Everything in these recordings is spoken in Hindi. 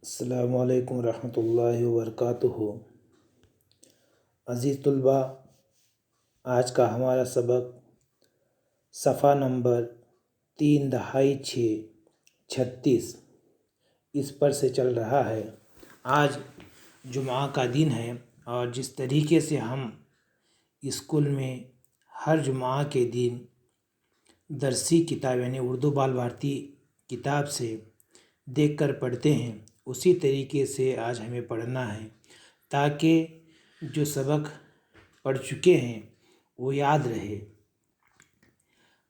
अस्सलामु अलैकुम रहमतुल्लाहि व बरकातुहू। अज़ीज़ तलबा, आज का हमारा सबक सफ़ा नंबर 3/6/36 इस पर से चल रहा है। आज जुमा का दिन है और जिस तरीके से हम स्कूल में हर जुमा के दिन दरसी किताब यानी उर्दू बाल भारती किताब से देखकर पढ़ते हैं, उसी तरीके से आज हमें पढ़ना है ताकि जो सबक पढ़ चुके हैं वो याद रहे।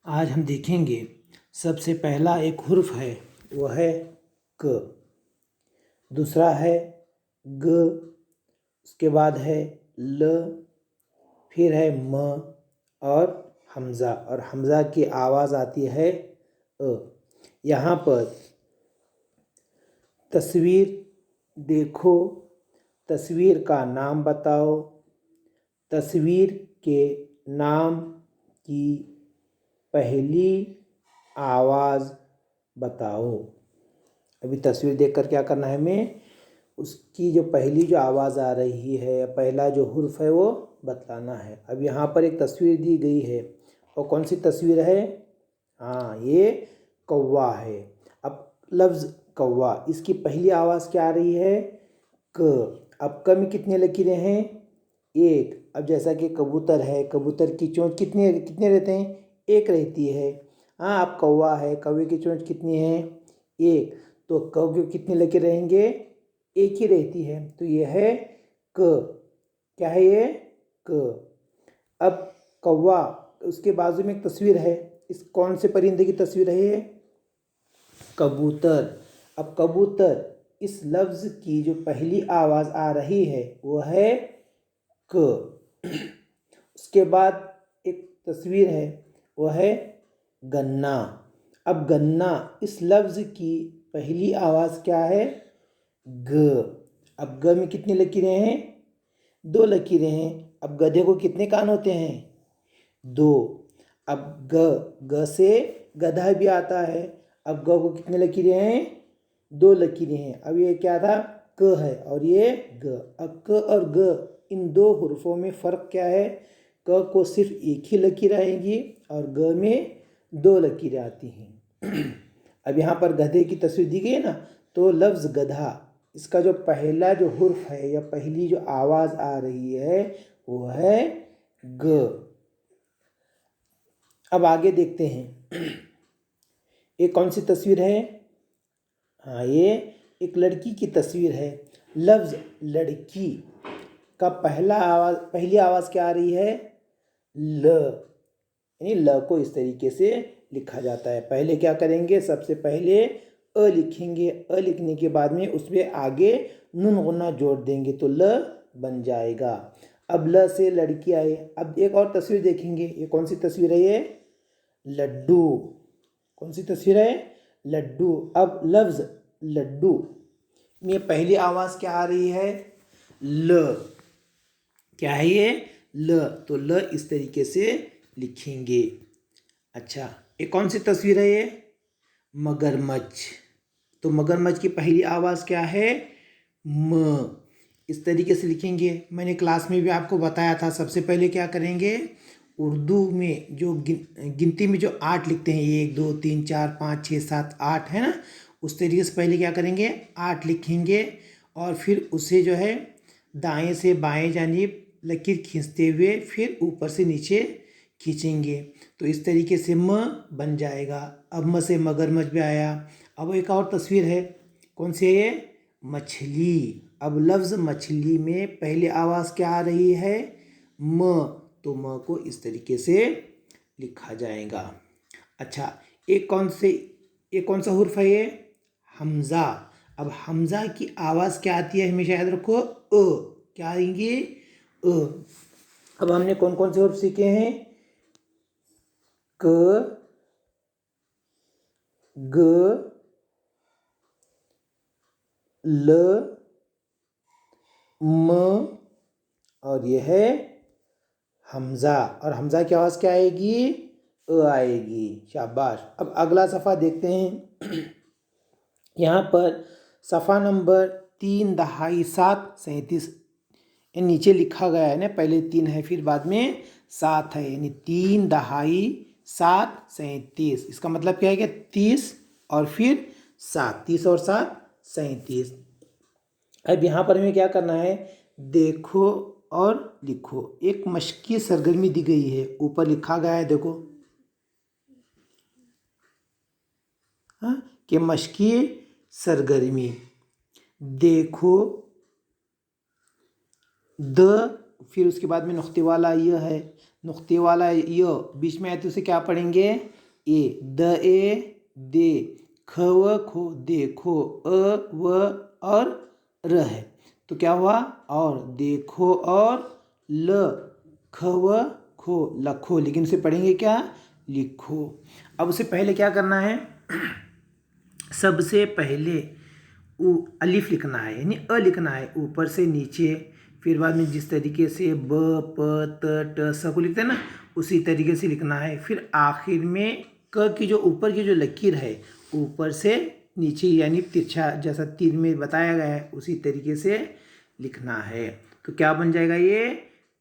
आज हम देखेंगे सबसे पहला एक हुर्फ है, वो है क। दूसरा है ग, उसके बाद है ल, फिर है म और हमज़ा, और हमज़ा की आवाज़ आती है अ। यहाँ पर तस्वीर देखो, तस्वीर का नाम बताओ, तस्वीर के नाम की पहली आवाज़ बताओ। अभी तस्वीर देखकर क्या करना है हमें, उसकी जो पहली जो आवाज़ आ रही है या पहला जो हुर्फ है वो बतलाना है। अब यहाँ पर एक तस्वीर दी गई है और कौन सी तस्वीर है? हाँ, ये कौवा है। अब लफ्ज़ कौवा, इसकी पहली आवाज़ क्या आ रही है? क। अब क में कितने लकीरें हैं? एक। अब जैसा कि कबूतर है, कबूतर की चोंच कितने कितने रहते हैं? एक रहती है। हाँ, अब कौवा है, कौवे की चोंच कितनी है? एक। तो कौ के कितने लकीर रहेंगे? एक ही रहती है। तो यह है क। क्या है ये? क। अब कौवा, उसके बाजू में एक तस्वीर है, इस कौन से परिंदे की तस्वीर है ये? कबूतर। अब कबूतर, इस लफ्ज़ की जो पहली आवाज़ आ रही है वो है क। उसके बाद एक तस्वीर है, वो है गन्ना। अब गन्ना, इस लफ्ज़ की पहली आवाज़ क्या है? ग। अब ग में कितनी लकीरें हैं? दो लकीरें हैं। अब गधे को कितने कान होते हैं? दो। अब ग से गधा भी आता है। अब ग को कितने लकीरें हैं? दो लकीरें हैं। अब ये क्या था? क है और ये ग। अब क और ग, इन दो हुर्फों में फ़र्क क्या है? क को सिर्फ एक ही लकीर आएगी और ग में दो लकीरें आती हैं। अब यहाँ पर गधे की तस्वीर दी गई है ना, तो लफ्ज़ गधा, इसका जो पहला जो हुर्फ है या पहली जो आवाज़ आ रही है वो है ग। अब आगे देखते हैं, ये कौन सी तस्वीर है? हाँ, ये एक लड़की की तस्वीर है। लफ्ज़ लड़की का पहली आवाज़ क्या आ रही है? ल। यानी ल को इस तरीके से लिखा जाता है। पहले क्या करेंगे? सबसे पहले अ लिखेंगे। अ लिखने के बाद में उसमें आगे नून गुन्ना जोड़ देंगे तो ल बन जाएगा। अब ल से लड़की आई। अब एक और तस्वीर देखेंगे, ये कौन सी तस्वीर है ये? लड्डू। कौन सी तस्वीर है? लड्डू। अब लफ्ज़ लड्डू में पहली आवाज़ क्या आ रही है? ल। क्या है ये? ल। तो ल इस तरीके से लिखेंगे। अच्छा, ये कौन सी तस्वीर है ये? मगरमच्छ। तो मगरमच्छ की पहली आवाज़ क्या है? म। इस तरीके से लिखेंगे। मैंने क्लास में भी आपको बताया था, सबसे पहले क्या करेंगे? उर्दू में जो गिनती में जो 8 लिखते हैं, 1 2 3 4 5 6 7 8 है ना, उस तरीके से पहले क्या करेंगे? 8 लिखेंगे और फिर उसे जो है दाएं से बाएं जानिब लकीर खींचते हुए फिर ऊपर से नीचे खींचेंगे, तो इस तरीके से म बन जाएगा। अब म से मगरमच्छ भी आया। अब एक और तस्वीर है, कौन सी है ये? मछली। अब लफ्ज़ मछली में पहले आवाज़ क्या आ रही है? म। तो म को इस तरीके से लिखा जाएगा। अच्छा, एक कौन सा हुर्फ है ये? हमज़ा। अब हमज़ा की आवाज़ क्या आती है? हमेशा याद रखो, अ। क्या आएंगी? अ। अब हमने कौन कौन से हुर्फ सीखे हैं? क, ग, ल, म और यह है हमज़ा। और हमज़ा की आवाज़ क्या आएगी? अ आएगी। शाबाश। अब अगला सफ़ा देखते हैं। यहाँ पर सफ़ा नंबर 3 दहाई 7 37। ये नीचे लिखा गया है ना, पहले 3 है फिर बाद में 7 है, यानी 3 दहाई 7 37। इसका मतलब क्या है कि 30 और फिर 7, 30 और 7 37। अब यहाँ पर हमें क्या करना है, देखो और लिखो। एक मश्की सरगर्मी दी गई है, ऊपर लिखा गया है देखो, हाँ, कि मश्की सरगर्मी। देखो द, फिर उसके बाद में नुक्ते वाला य है, नुक्ते वाला य बीच में आए तो उसे क्या पढ़ेंगे, ए, द ए दे, ख व खो, देखो, अ व और र है, तो क्या हुआ, और देखो और ल, ख व खो, लखो, लेकिन उसे पढ़ेंगे क्या, लिखो। अब उसे पहले क्या करना है, सबसे पहले अलिफ लिखना है, यानी अ लिखना है ऊपर से नीचे, फिर बाद में जिस तरीके से ब प त ट स को लिखते हैं ना, उसी तरीके से लिखना है। फिर आखिर में क की जो ऊपर की जो लकीर है, ऊपर से नीचे यानी तिरछा, जैसा तीर में बताया गया है उसी तरीके से लिखना है। तो क्या बन जाएगा, ये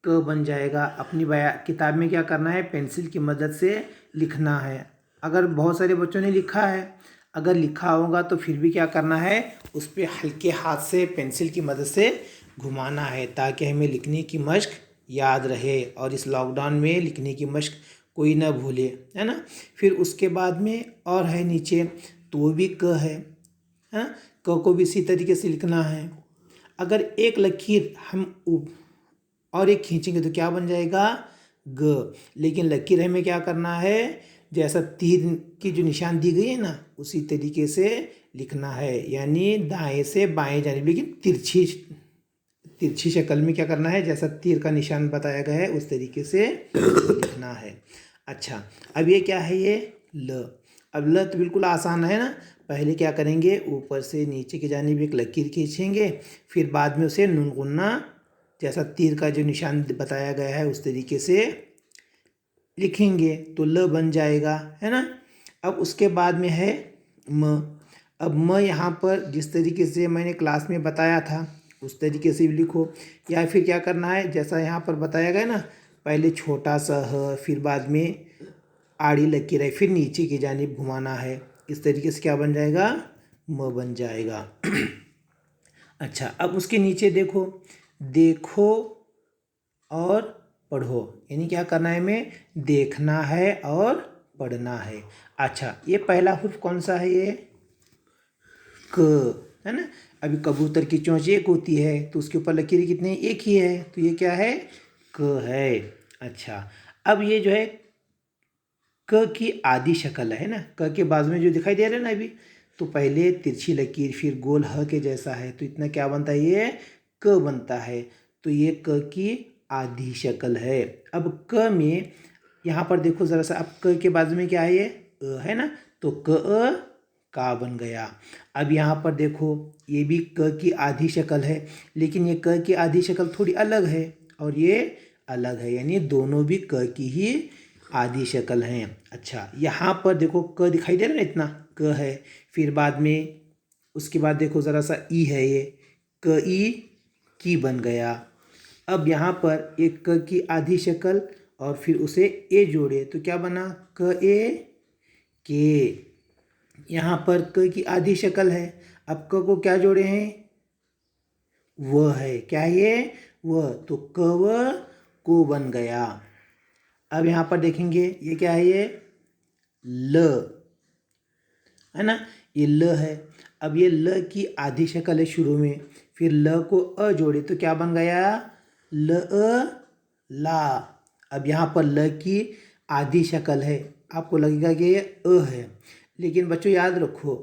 क बन जाएगा। अपनी किताब में क्या करना है, पेंसिल की मदद से लिखना है। अगर बहुत सारे बच्चों ने लिखा है, अगर लिखा होगा तो फिर भी क्या करना है, उस पर हल्के हाथ से पेंसिल की मदद से घुमाना है, ताकि हमें लिखने की मश्क याद रहे और इस लॉकडाउन में लिखने की मश्क कोई ना भूले, है ना। फिर उसके बाद में और है नीचे, तो वो भी क है, हाँ, क को भी इसी तरीके से लिखना है। अगर एक लकीर हम और एक खींचेंगे तो क्या बन जाएगा, ग, लेकिन लकीर हमें क्या करना है, जैसा तीर की जो निशान दी गई है ना, उसी तरीके से लिखना है, यानी दाएं से बाएं जानिब, लेकिन तिरछी शक्ल में क्या करना है, जैसा तीर का निशान बताया गया है उस तरीके से लिखना है। अच्छा, अब ये क्या है, ये ल। अब ल तो बिल्कुल आसान है ना। पहले क्या करेंगे, ऊपर से नीचे की जानिब एक लकीर खींचेंगे, फिर बाद में उसे नून गुन्ना, जैसा तीर का जो निशान बताया गया है उस तरीके से लिखेंगे, तो ल बन जाएगा, है ना। अब उसके बाद में है म। अब म यहाँ पर जिस तरीके से मैंने क्लास में बताया था उस तरीके से भी लिखो, या फिर क्या करना है, जैसा यहाँ पर बताया गया ना, पहले छोटा सा ह, फिर बाद में आड़ी लकीर है, फिर नीचे की जानिब घुमाना है, इस तरीके से क्या बन जाएगा, म बन जाएगा। अच्छा, अब उसके नीचे देखो, देखो और पढ़ो, यानी क्या करना है, हमें देखना है और पढ़ना है। अच्छा, ये पहला हुर्फ कौन सा है, ये क, है ना। अभी कबूतर की चोंच एक होती है तो उसके ऊपर लकीरें कितनी, एक ही है, तो ये क्या है, क है। अच्छा, अब ये जो है क की आधी शक्ल है ना, क के बाजू में जो दिखाई दे रहा है ना अभी, तो पहले तिरछी लकीर, फिर गोल ह के जैसा है, तो इतना क्या बनता है, ये क बनता है। तो ये क की आधी शक्ल है। अब क में यहाँ पर देखो ज़रा सा, अब क के बाजू में क्या है, ये अ है ना, तो क का बन गया। अब यहाँ पर देखो, ये भी क की आधी शक्ल है, लेकिन ये क की आधी शक्ल थोड़ी अलग है और ये अलग है, यानी दोनों भी क की ही आधी शक्ल हैं। अच्छा, यहाँ पर देखो क दिखाई दे रहा है ना, इतना क है, फिर बाद में उसके बाद देखो ज़रा सा ई है, ये क ई की बन गया। अब यहाँ पर एक क की आधी शक्ल और फिर उसे ए जोड़े तो क्या बना, क ए के। यहाँ पर क की आधी शक्ल है, अब क को क्या जोड़े हैं, व है, क्या है ये, व, तो क व को बन गया। अब यहाँ पर देखेंगे, ये क्या है, ये ल, है ना, ये ल है। अब ये ल की आधी शक्ल है शुरू में, फिर ल को अ जोड़े तो क्या बन गया, ल अ ला। अब यहाँ पर ल की आधी शक्ल है, आपको लगेगा कि ये अ है, लेकिन बच्चों याद रखो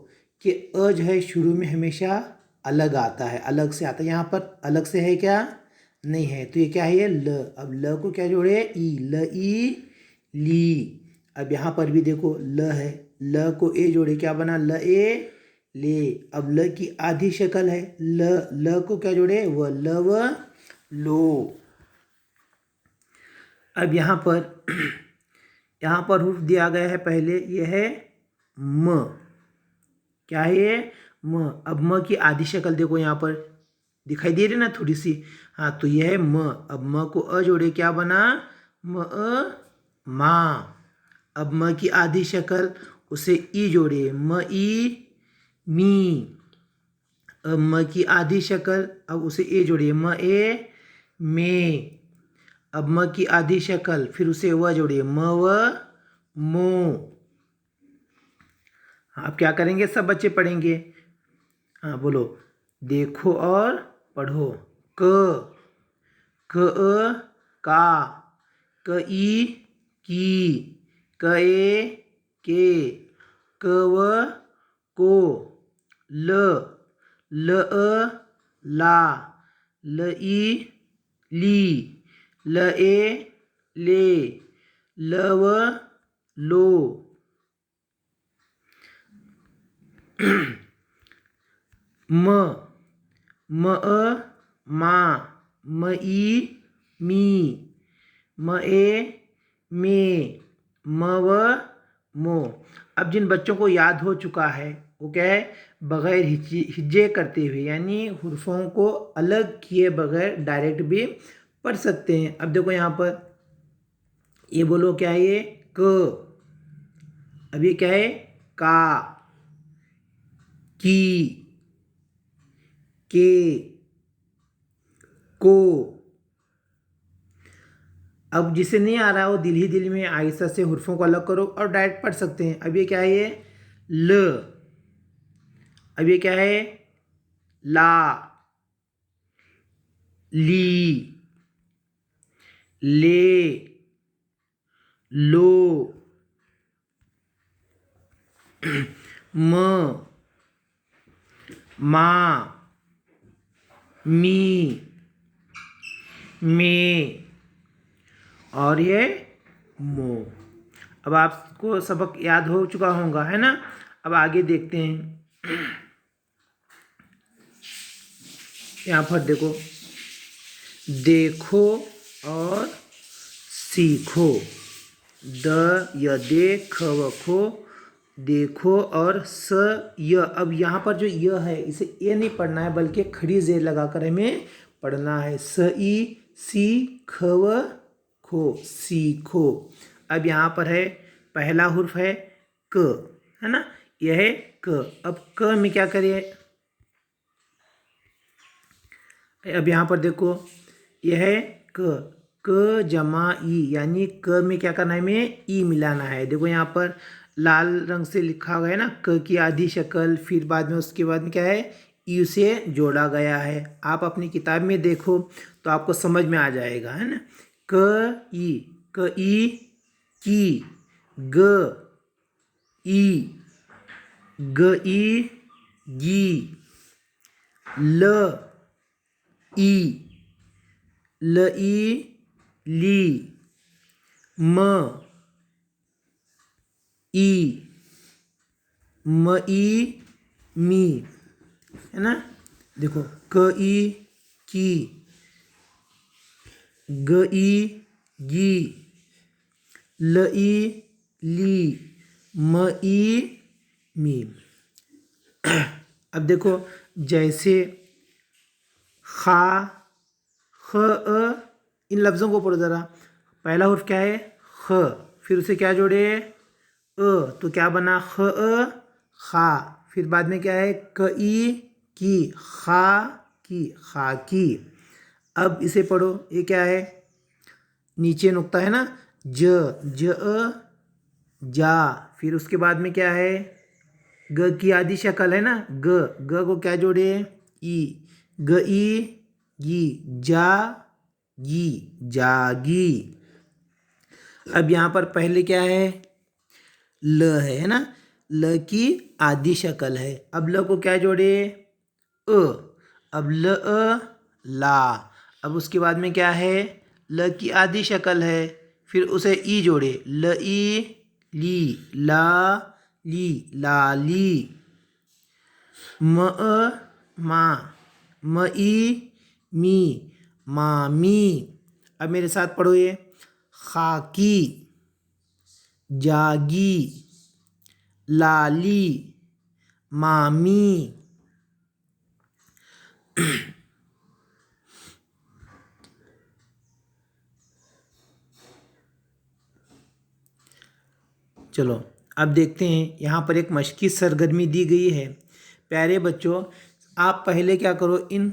कि अ जो है शुरू में हमेशा अलग आता है, अलग से आता है, यहाँ पर अलग से है क्या, नहीं है, तो ये क्या है, ये ल। अब ल को क्या जोड़े, ई, ल ई ली। अब यहाँ पर भी देखो ल है, ल को ए जोड़े क्या बना, ल ए ले। अब ल की आधी शक्ल है, ल को क्या जोड़े, व, ल व लो। अब यहाँ पर हुर्फ दिया गया है पहले, ये है म, क्या है ये, म। अब म की आधी शक्ल देखो यहाँ पर दिखाई दे रही ना थोड़ी सी। हाँ, तो यह है म। अब म को अ जोड़े क्या बना? म अ माँ। अब म की आधी शक्ल उसे ई जोड़े म ई मी। अब म की आधी शक्ल अब उसे ए जोड़िए म ए में। अब म की आधी शक्ल फिर उसे व जोड़िए म व मो। अब क्या करेंगे? सब बच्चे पढ़ेंगे। हाँ बोलो, देखो और पढ़ो। क का, क ई की, क ए के, क व को, ल ला, ल ई ली, ल ए ले, ल व लो। म अ मा, म ई मी, म ए में, म व मो। अब जिन बच्चों को याद हो चुका है वो क्या है? बगैर हिज्जे करते हुए यानी हुर्फों को अलग किए बगैर डायरेक्ट भी पढ़ सकते हैं। अब देखो यहाँ पर ये बोलो क्या है? ये क। अब ये क्या है? का, की, के, को। अब जिसे नहीं आ रहा है वो दिल ही दिल में आहिस्ता से हुर्फों को अलग करो और डायरेक्ट पढ़ सकते हैं। अब ये क्या है? ये ल। अब ये क्या है? ला, ली, ले, लो, म, मा, मी, में और ये मो। अब आपको सबक याद हो चुका होगा, है ना? अब आगे देखते हैं। यहाँ पर देखो, देखो और सीखो। द य दे ख व खो, देखो और स य। अब यहाँ पर जो य है इसे ए नहीं पढ़ना है बल्कि खड़ी जेर लगाकर हमें पढ़ना है। स ई सी ख व खो, सीखो। अब यहाँ पर है पहला हुर्फ है क, है ना? यह है क। अब क में क्या करिए? अब यहाँ पर देखो यह है क जमा ई यानी क में क्या करना है? हमें ई मिलाना है। देखो यहाँ पर लाल रंग से लिखा हुआ है ना, क की आधी शक्ल, फिर बाद में उसके बाद में क्या है? ई से जोड़ा गया है। आप अपनी किताब में देखो तो आपको समझ में आ जाएगा, है ना? क ई की, ग ई गी, ल ई ली, म ई मी, है ना? देखो क ई की, ग ई गी, ल ई ली, म ई मी। अब देखो जैसे खा, ख इन लफ्ज़ों को पढ़ो ज़रा। पहला हुर्फ क्या है? ख, फिर उसे क्या जोड़े? तो क्या बना? ख खा। फिर बाद में क्या है? क ई की, खा की। अब इसे पढ़ो, ये क्या है? नीचे नुक्ता है ना, जा। फिर उसके बाद में क्या है? ग की आधी शक्ल है ना, ग को क्या जोड़े? ई, ग ई गी, जागी। अब यहाँ पर पहले क्या है? ल है ना? ल की आधी शक्ल है। अब ल को क्या जोड़े? अ। अब ला। अब उसके बाद में क्या है? ल की आधी शक्ल है, फिर उसे ई जोड़े, ल ई ली, लाली। म मा, म ई मी, मामी। अब मेरे साथ पढ़ो ये। खाकी, जागी, लाली, मामी, चलो अब देखते हैं, यहाँ पर एक मश्की सरगर्मी दी गई है। प्यारे बच्चों, आप पहले क्या करो, इन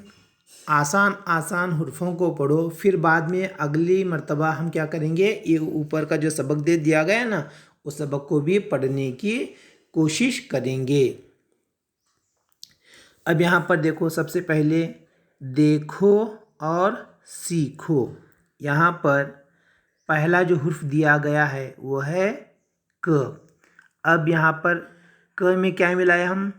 आसान आसान हुर्फों को पढ़ो, फिर बाद में अगली मर्तबा हम क्या करेंगे, ये ऊपर का जो सबक दे दिया गया है ना, उस सबक को भी पढ़ने की कोशिश करेंगे। अब यहाँ पर देखो, सबसे पहले देखो और सीखो। यहाँ पर पहला जो हुर्फ दिया गया है वो है क। अब यहाँ पर क में क्या मिलाया हम,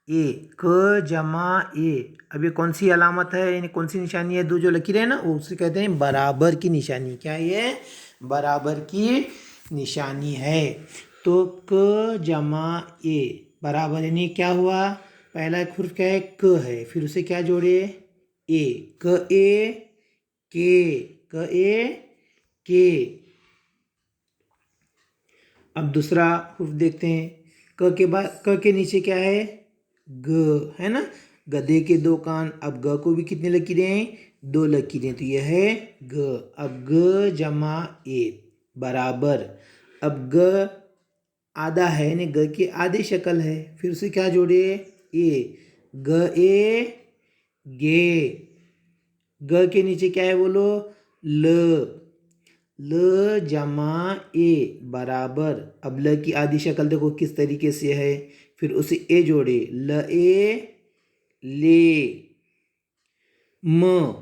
ए, क जमा ए। अब ये कौन सी अलामत है, यानी कौन सी निशानी है, दो जो लकीरें हैं ना, उसे कहते हैं बराबर की निशानी। क्या है ये, बराबर की निशानी है। तो क जमा ए बराबर, यानी क्या हुआ, पहला एक हुर्फ क्या है, क है, फिर उसे क्या जोड़े, ए, क ए के, क ए के। अब दूसरा हुर्फ देखते हैं, क के बाद, क के नीचे क्या है, ग है ना, गधे के दो कान। अब ग को भी कितनी लकीरें हैं, दो लकीरें, तो यह है ग। अब ग जमा ए बराबर, अब ग आधा है, यानी ग की आधी शक्ल है, फिर उसे क्या जोड़े, ए, ग ए गे। ग के नीचे क्या है बोलो, ल, ल जमा ए बराबर, अब ल की आधी शक्ल देखो किस तरीके से है, फिर उसे ए जोड़े, ल ए ले। म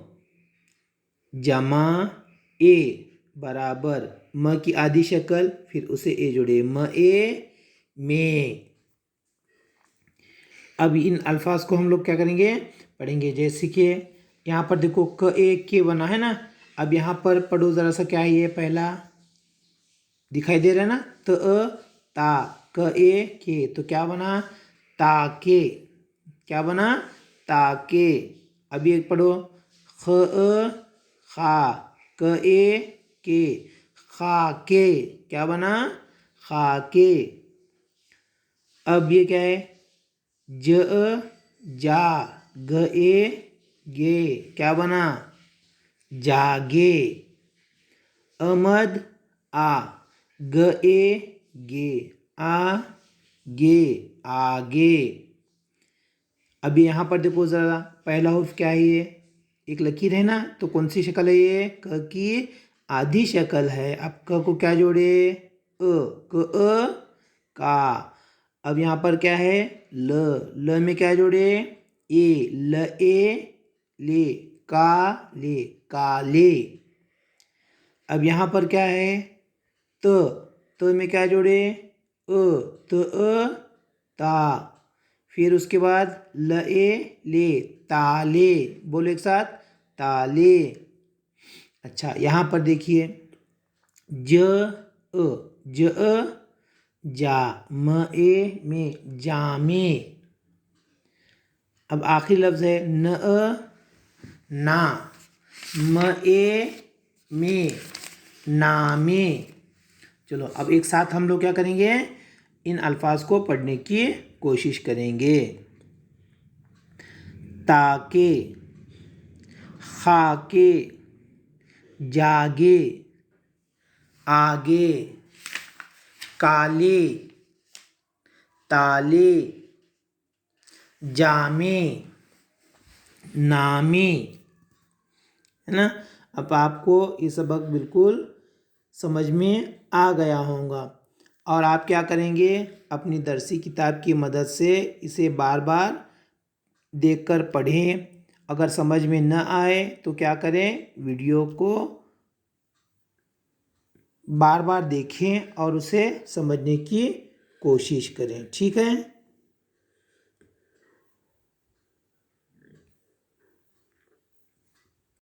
जमा ए बराबर, म की आधी शक्ल, फिर उसे ए जोड़े, म ए में। अब इन अल्फाज को हम लोग क्या करेंगे, पढ़ेंगे। जैसे कि यहाँ पर देखो क ए के बना है ना, अब यहाँ पर पढ़ो ज़रा सा, क्या है ये, पहला दिखाई दे रहा है ना, ता, क ए के, तो क्या बना, ताके। क्या बना, ताके। अब ये पढ़ो, ख खा, क ए के, खाके, क्या बना, खाके। अब ये क्या है, ज जा, ग ए गे, क्या बना, जागे। अमद आ, ग ए गे, आ गे, आगे। अभी यहाँ पर देखो ज़रा, पहला हुर्फ क्या है, ये एक लकीर है ना, तो कौन सी शक्ल है ये, क की आधी शक्ल है। अब क को क्या जोड़े, क का। अब यहाँ पर क्या है, ल में क्या जोड़े, ए, ल ए ले, का ले, काले। अब यहाँ पर क्या है, तो में क्या जोड़े, ता, फिर उसके बाद ल ए ले, ताले। बोलो एक साथ, ताले। अच्छा, यहाँ पर देखिए, जा, म ए में, जामे। अब आखिरी लफ्ज़ है ना, म ए में, नामे। चलो अब एक साथ हम लोग क्या करेंगे, इन अल्फाज को पढ़ने की कोशिश करेंगे। ताके, खाके, जागे, आगे, काले, ताले, जामे, नामे। है ना। अब आपको ये सबक बिल्कुल समझ में आ गया होगा, और आप क्या करेंगे, अपनी दरसी किताब की मदद से इसे बार बार देखकर पढ़ें। अगर समझ में न आए तो क्या करें, वीडियो को बार बार देखें और उसे समझने की कोशिश करें। ठीक है।